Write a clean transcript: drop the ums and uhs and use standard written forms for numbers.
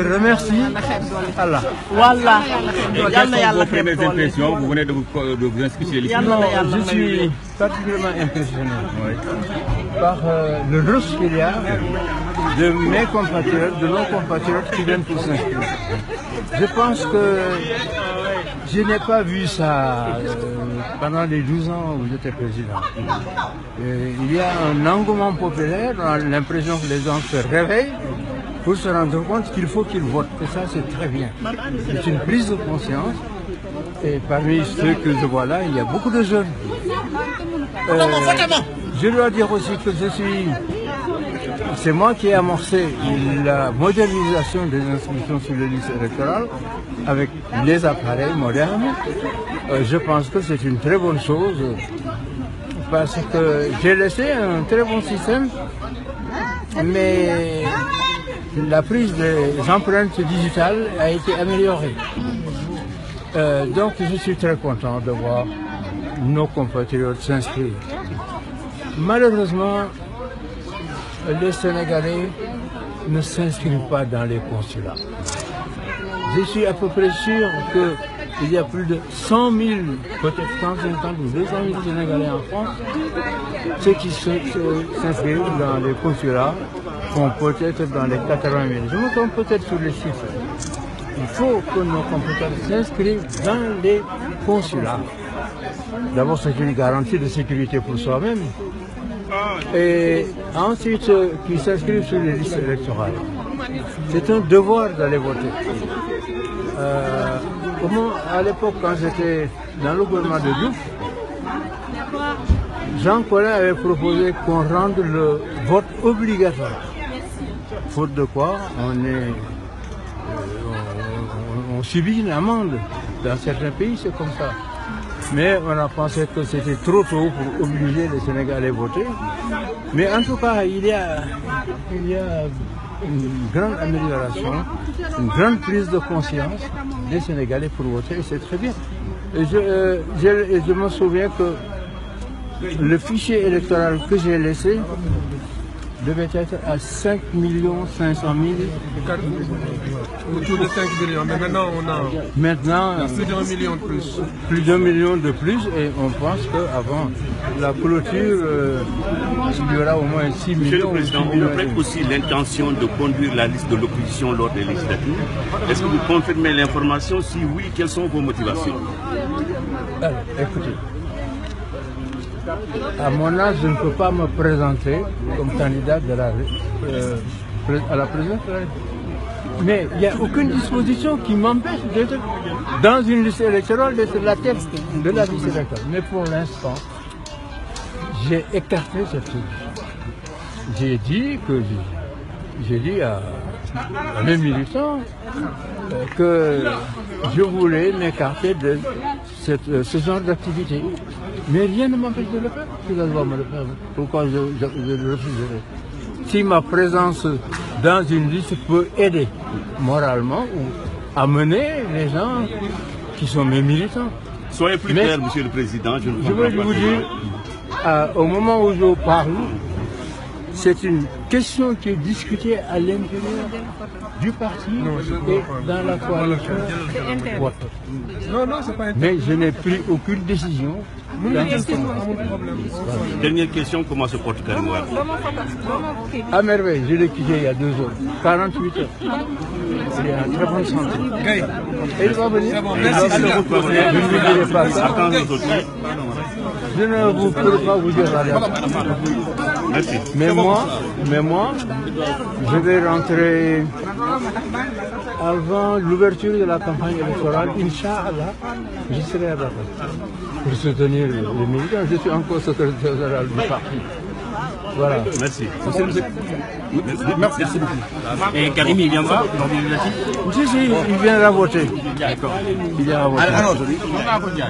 Je remercie Allah. Voilà. Quelles sont vos premières impressions? Vous venez de vous inscrire ici. Non, je suis particulièrement impressionné par le rush qu'il y a de mes compatriotes, de nos compatriotes qui viennent pour s'inscrire. Je pense que je n'ai pas vu ça pendant les 12 ans où j'étais président. Il y a un engouement populaire, on a l'impression que les gens se réveillent pour se rendre compte qu'il faut qu'ils votent. Et ça, c'est très bien. C'est une prise de conscience. Et parmi ceux que je vois là, il y a beaucoup de jeunes. Je dois dire aussi que c'est moi qui ai amorcé la modernisation des inscriptions sur les listes électorales avec les appareils modernes. Je pense que c'est une très bonne chose parce que j'ai laissé un très bon système, mais la prise des empreintes digitales a été améliorée. Donc je suis très content de voir nos compatriotes s'inscrire. Malheureusement, les Sénégalais ne s'inscrivent pas dans les consulats. Je suis à peu près sûr qu'il y a plus de 100 000, peut-être 150 ou 200 000 Sénégalais en France. Ceux qui s'inscrivent dans les consulats sont peut-être dans les 80 000. Je me trompe peut-être sur les chiffres. Il faut que nos compatriotes s'inscrivent dans les consulats. D'abord, c'est une garantie de sécurité pour soi-même. Et ensuite, qu'ils s'inscrivent sur les listes électorales. C'est un devoir d'aller voter. À l'époque, quand j'étais dans le gouvernement de Diouf, Jean Collin avait proposé qu'on rende le vote obligatoire. Faute de quoi, on subit une amende. Dans certains pays, c'est comme ça. Mais on a pensé que c'était trop tôt pour obliger les Sénégalais à voter. Mais en tout cas, il y a une grande amélioration, une grande prise de conscience des Sénégalais pour voter, et c'est très bien. Et je me souviens que le fichier électoral que j'ai laissé devait être à 5 500 000. Autour de 5 millions, mais maintenant on a plus d'1 million de plus. Plus d'1 million de plus, et on pense qu'avant la clôture, il y aura au moins 6 millions. Monsieur le Président, on prête aussi l'intention de conduire la liste de l'opposition lors des législatives. Est-ce que vous confirmez l'information? Si oui, quelles sont vos motivations? Alors, écoutez. À mon âge, je ne peux pas me présenter comme candidat à la présidence. Mais il n'y a aucune disposition qui m'empêche d'être dans une liste électorale, d'être la tête de la liste électorale. Mais pour l'instant, j'ai écarté cette chose. J'ai dit à mes militants que je voulais m'écarter de ce genre d'activité. Mais rien ne m'empêche de le faire. Si la loi me le permet. Pourquoi je le refuserai? Si ma présence dans une liste peut aider moralement ou amener les gens qui sont mes militants. Soyez plus clair, Monsieur le Président. Je veux vous dire, au moment où je parle, c'est une question qui est discutée à l'intérieur du parti et dans la coalition. Mais je n'ai pris aucune décision. Dernière question, comment se porte Karim Wade? À merveille, je l'ai quitté il y a 2 heures, 48 heures. Il est en très bonne santé. Et il va venir. Je ne vous dirai pas ça. Je ne vous pourrai pas vous dire la date. Merci. Mais moi, je vais rentrer avant l'ouverture de la campagne électorale. Inch'Allah, je serai à Dakar pour soutenir les militants. Je suis encore secrétaire général du parti. Voilà. Merci. Merci beaucoup. Et Karim, il viendra dans les législatives? Si, il viendra voter. D'accord. Il viendra voter.